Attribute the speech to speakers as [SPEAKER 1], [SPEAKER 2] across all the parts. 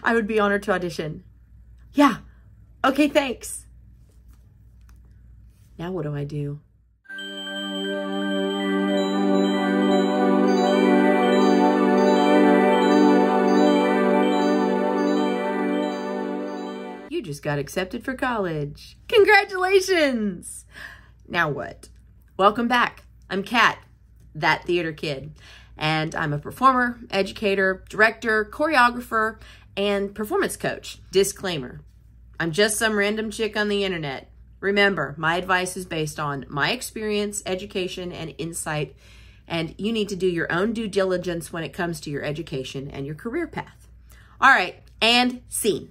[SPEAKER 1] I would be honored to audition. Yeah. Okay, thanks. Now what do I do? You just got accepted for college. Congratulations! Now what? Welcome back. I'm Kat, that theater kid, and I'm a performer, educator, director, choreographer, and performance coach. Disclaimer, I'm just some random chick on the internet. Remember, my advice is based on my experience, education, and insight, and you need to do your own due diligence when it comes to your education and your career path. All right, and scene.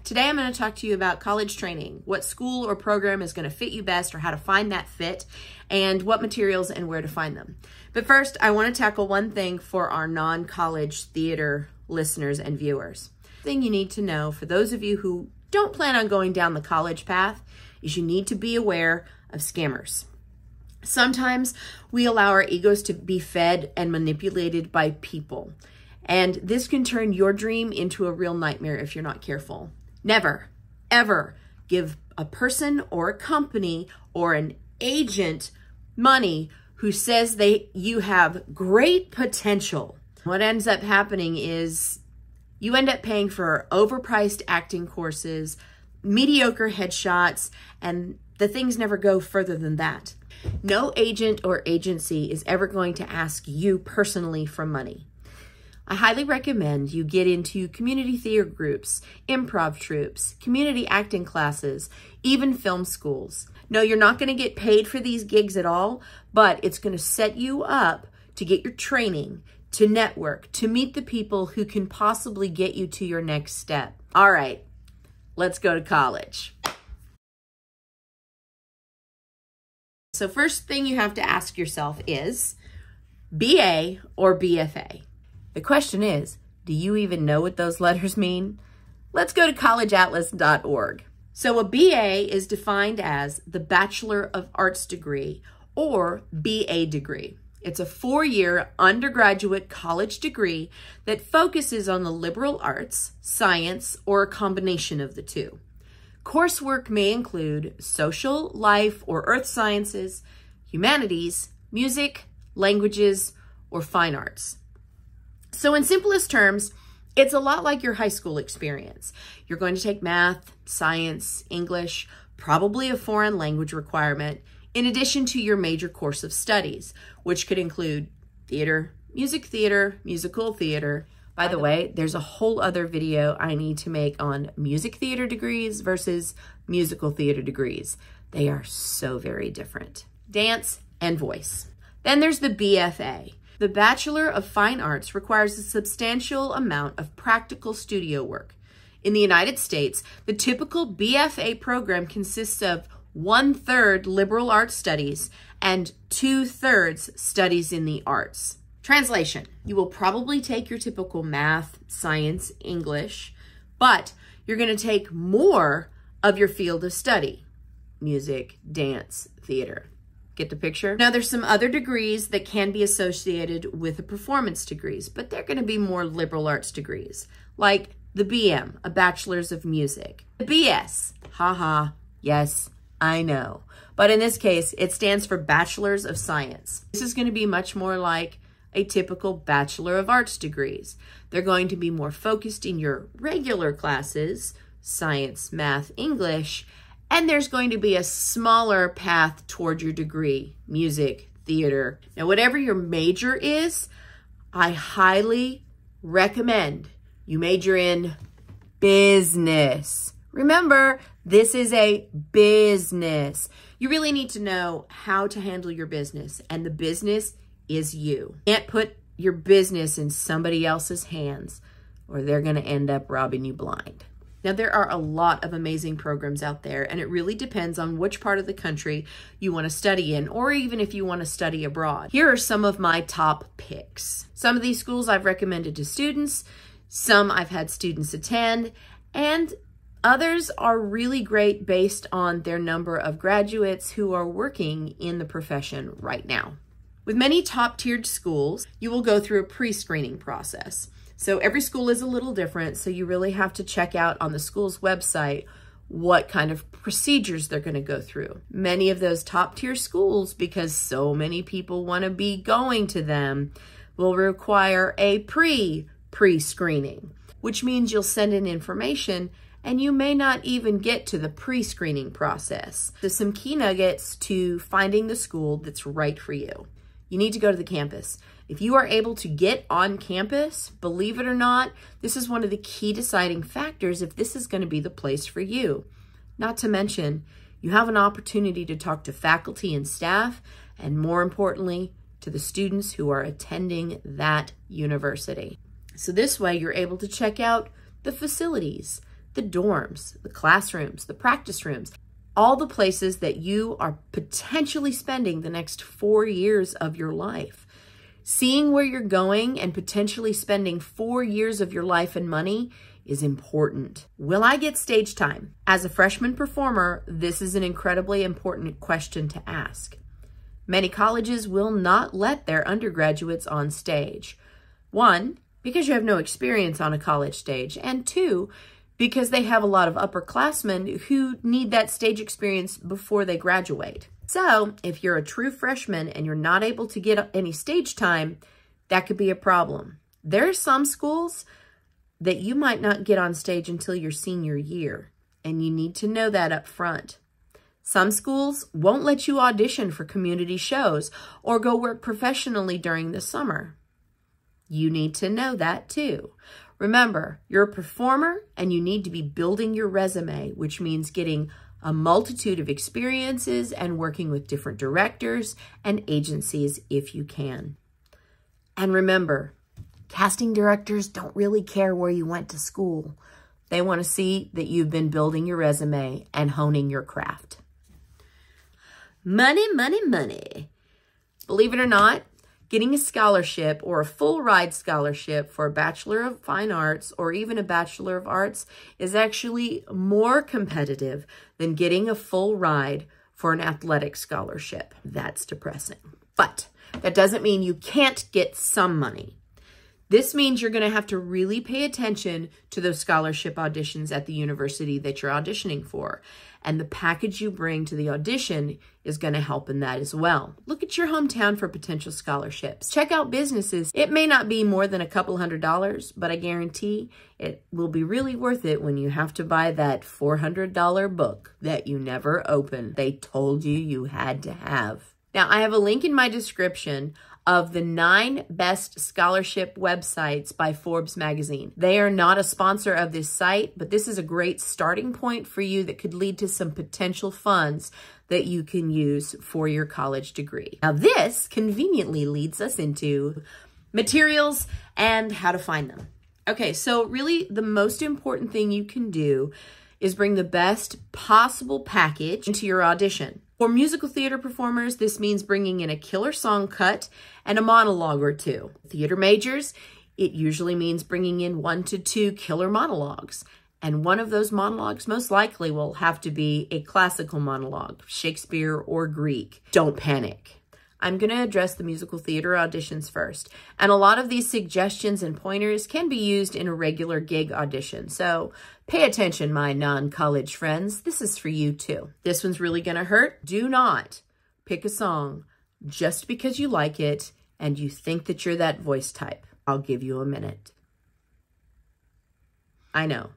[SPEAKER 1] Today I'm going to talk to you about college training, what school or program is going to fit you best or how to find that fit, and what materials and where to find them. But first, I want to tackle one thing for our non-college theater listeners and viewers. The thing you need to know for those of you who don't plan on going down the college path is you need to be aware of scammers. Sometimes we allow our egos to be fed and manipulated by people, and this can turn your dream into a real nightmare if you're not careful. Never, ever give a person or a company or an agent money who says you have great potential. What ends up happening is you end up paying for overpriced acting courses, mediocre headshots, and the things never go further than that. No agent or agency is ever going to ask you personally for money. I highly recommend you get into community theater groups, improv troupes, community acting classes, even film schools. No, you're not going to get paid for these gigs at all, but it's going to set you up to get your training, to network, to meet the people who can possibly get you to your next step. All right, let's go to college. So first thing you have to ask yourself is BA or BFA? The question is, do you even know what those letters mean? Let's go to collegeatlas.org. So a BA is defined as the Bachelor of Arts degree or BA degree. It's a 4-year undergraduate college degree that focuses on the liberal arts, science, or a combination of the two. Coursework may include social, life, or earth sciences, humanities, music, languages, or fine arts. So in simplest terms, it's a lot like your high school experience. You're going to take math, science, English, probably a foreign language requirement, in addition to your major course of studies, which could include theater, musical theater. By the way, there's a whole other video I need to make on music theater degrees versus musical theater degrees. They are so very different. Dance and voice. Then there's the BFA. The Bachelor of Fine Arts requires a substantial amount of practical studio work. In the United States, the typical BFA program consists of 1/3 liberal arts studies and 2/3 studies in the arts. Translation: you will probably take your typical math, science, English, but you're going to take more of your field of study: music, dance, theater. Get the picture? Now, there's some other degrees that can be associated with the performance degrees, but they're going to be more liberal arts degrees, like the BM, a Bachelor's of Music. The BS, haha, yes, I know. But in this case, it stands for Bachelor's of Science. This is going to be much more like a typical Bachelor of Arts degrees. They're going to be more focused in your regular classes, science, math, English, and there's going to be a smaller path toward your degree, music, theater. Now, whatever your major is, I highly recommend you major in business. Remember, this is a business. You really need to know how to handle your business, and the business is you. You can't put your business in somebody else's hands, or they're going to end up robbing you blind. Now, there are a lot of amazing programs out there, and it really depends on which part of the country you want to study in, or even if you want to study abroad. Here are some of my top picks. Some of these schools I've recommended to students, some I've had students attend, and others are really great based on their number of graduates who are working in the profession right now. With many top-tiered schools, you will go through a pre-screening process. So every school is a little different, so you really have to check out on the school's website what kind of procedures they're going to go through. Many of those top tier schools, because so many people want to be going to them, will require a pre-screening, which means you'll send in information and you may not even get to the pre-screening process. So some key nuggets to finding the school that's right for you. You need to go to the campus. If you are able to get on campus, believe it or not, this is one of the key deciding factors if this is going to be the place for you. Not to mention, you have an opportunity to talk to faculty and staff, and more importantly, to the students who are attending that university. So this way, you're able to check out the facilities, the dorms, the classrooms, the practice rooms, all the places that you are potentially spending the next 4 years of your life. Seeing where you're going and potentially spending 4 years of your life and money is important. Will I get stage time? As a freshman performer, this is an incredibly important question to ask. Many colleges will not let their undergraduates on stage. 1, because you have no experience on a college stage, and 2, because they have a lot of upperclassmen who need that stage experience before they graduate. So if you're a true freshman and you're not able to get any stage time, that could be a problem. There are some schools that you might not get on stage until your senior year, and you need to know that up front. Some schools won't let you audition for community shows or go work professionally during the summer. You need to know that too. Remember, you're a performer and you need to be building your resume, which means getting a multitude of experiences and working with different directors and agencies if you can. And remember, casting directors don't really care where you went to school. They want to see that you've been building your resume and honing your craft. Money, money, money. Believe it or not, getting a scholarship or a full ride scholarship for a Bachelor of Fine Arts or even a Bachelor of Arts is actually more competitive than getting a full ride for an athletic scholarship. That's depressing. But that doesn't mean you can't get some money. This means you're going to have to really pay attention to those scholarship auditions at the university that you're auditioning for. And the package you bring to the audition is going to help in that as well. Look at your hometown for potential scholarships. Check out businesses. It may not be more than a couple $100s, but I guarantee it will be really worth it when you have to buy that $400 book that you never open. They told you you had to have. Now, I have a link in my description of the 9 best scholarship websites by Forbes magazine. They are not a sponsor of this site, but this is a great starting point for you that could lead to some potential funds that you can use for your college degree. Now, this conveniently leads us into materials and how to find them. Okay, so really the most important thing you can do is bring the best possible package into your audition. For musical theater performers, this means bringing in a killer song cut and a monologue or 2. Theater majors, it usually means bringing in 1 to 2 killer monologues. And one of those monologues most likely will have to be a classical monologue, Shakespeare or Greek. Don't panic. I'm going to address the musical theater auditions first. And a lot of these suggestions and pointers can be used in a regular gig audition. So pay attention, my non-college friends. This is for you too. This one's really going to hurt. Do not pick a song just because you like it and you think that you're that voice type. I'll give you a minute. I know.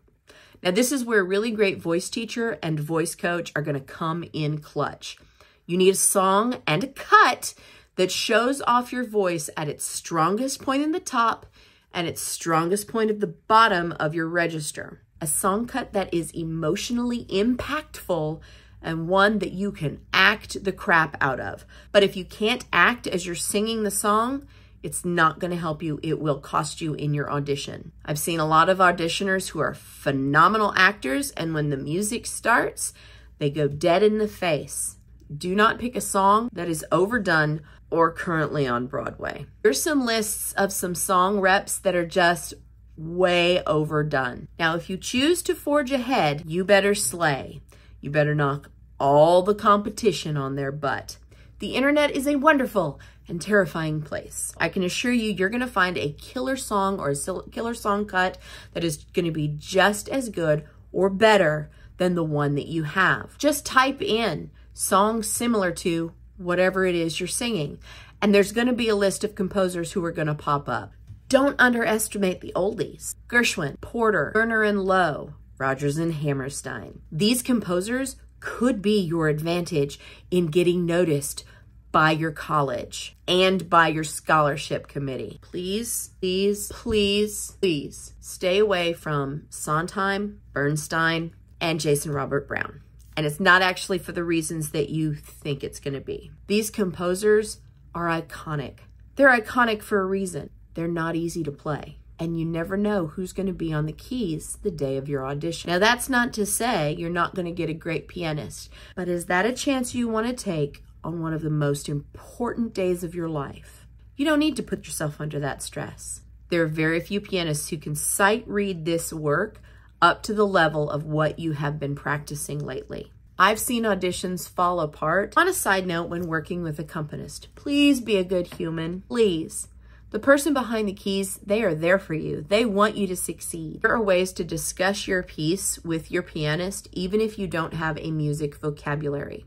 [SPEAKER 1] Now, this is where a really great voice teacher and voice coach are going to come in clutch. You need a song and a cut that shows off your voice at its strongest point in the top and its strongest point at the bottom of your register. A song cut that is emotionally impactful and one that you can act the crap out of. But if you can't act as you're singing the song, it's not going to help you. It will cost you in your audition. I've seen a lot of auditioners who are phenomenal actors, and when the music starts, they go dead in the face. Do not pick a song that is overdone or currently on Broadway. Here's some lists of some song reps that are just way overdone. Now, if you choose to forge ahead, you better slay. You better knock all the competition on their butt. The internet is a wonderful and terrifying place. I can assure you, you're going to find a killer song or a killer song cut that is going to be just as good or better than the one that you have. Just type in songs similar to whatever it is you're singing, and there's going to be a list of composers who are going to pop up. Don't underestimate the oldies. Gershwin, Porter, Turner and Lowe, Rodgers and Hammerstein. These composers could be your advantage in getting noticed by your college and by your scholarship committee. Please, please, please, please stay away from Sondheim, Bernstein, and Jason Robert Brown. And it's not actually for the reasons that you think it's going to be. These composers are iconic. They're iconic for a reason. They're not easy to play. And you never know who's going to be on the keys the day of your audition. Now, that's not to say you're not going to get a great pianist, but is that a chance you want to take on one of the most important days of your life? You don't need to put yourself under that stress. There are very few pianists who can sight read this work up to the level of what you have been practicing lately. I've seen auditions fall apart. On a side note, when working with a accompanist, please be a good human, please. The person behind the keys, they are there for you. They want you to succeed. There are ways to discuss your piece with your pianist, even if you don't have a music vocabulary.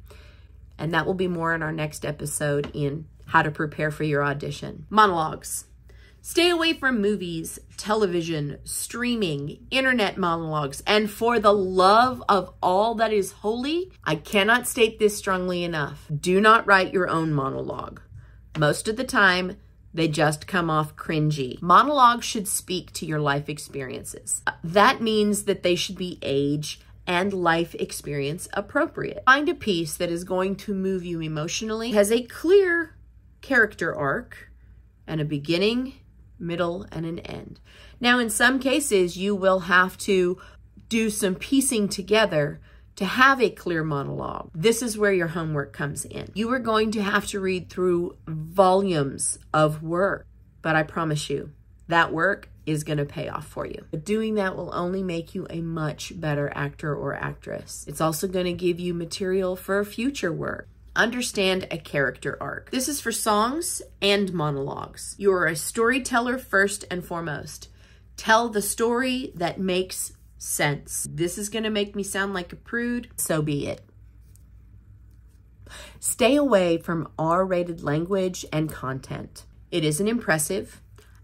[SPEAKER 1] And that will be more in our next episode in how to prepare for your audition. Monologues. Stay away from movies, television, streaming, internet monologues, and for the love of all that is holy, I cannot state this strongly enough. Do not write your own monologue. Most of the time, they just come off cringy. Monologues should speak to your life experiences. That means that they should be age and life experience appropriate. Find a piece that is going to move you emotionally, has a clear character arc, and a beginning, middle, and an end. Now, in some cases, you will have to do some piecing together to have a clear monologue. This is where your homework comes in. You are going to have to read through volumes of work, but I promise you, that work is going to pay off for you. But doing that will only make you a much better actor or actress. It's also going to give you material for future work. Understand a character arc. This is for songs and monologues. You are a storyteller first and foremost. Tell the story that makes sense. This is going to make me sound like a prude, so be it. Stay away from R-rated language and content. It isn't impressive,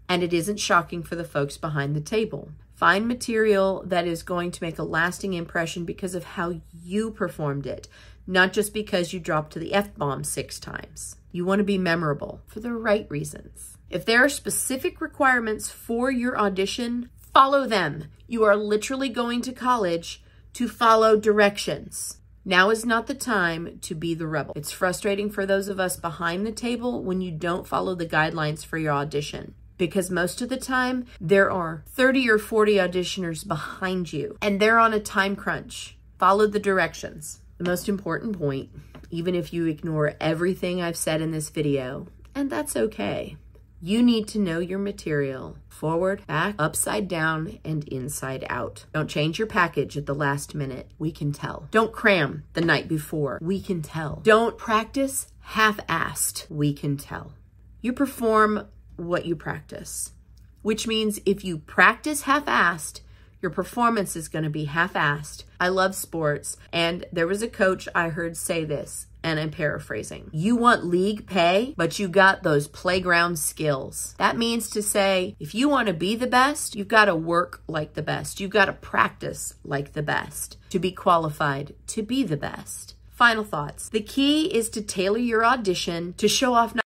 [SPEAKER 1] and it isn't shocking for the folks behind the table. Find material that is going to make a lasting impression because of how you performed it, not just because you dropped to the F-bomb 6 times. You want to be memorable for the right reasons. If there are specific requirements for your audition, follow them. You are literally going to college to follow directions. Now is not the time to be the rebel. It's frustrating for those of us behind the table when you don't follow the guidelines for your audition, because most of the time there are 30 or 40 auditioners behind you and they're on a time crunch. Follow the directions. The most important point, even if you ignore everything I've said in this video, and that's okay, you need to know your material forward, back, upside down, and inside out. Don't change your package at the last minute. We can tell. Don't cram the night before. We can tell. Don't practice half-assed. We can tell. You perform what you practice, which means if you practice half-assed, your performance is going to be half-assed. I love sports, and there was a coach I heard say this, and I'm paraphrasing. You want league pay, but you got those playground skills. That means to say, if you want to be the best, you've got to work like the best. You've got to practice like the best to be qualified to be the best. Final thoughts. The key is to tailor your audition to show off not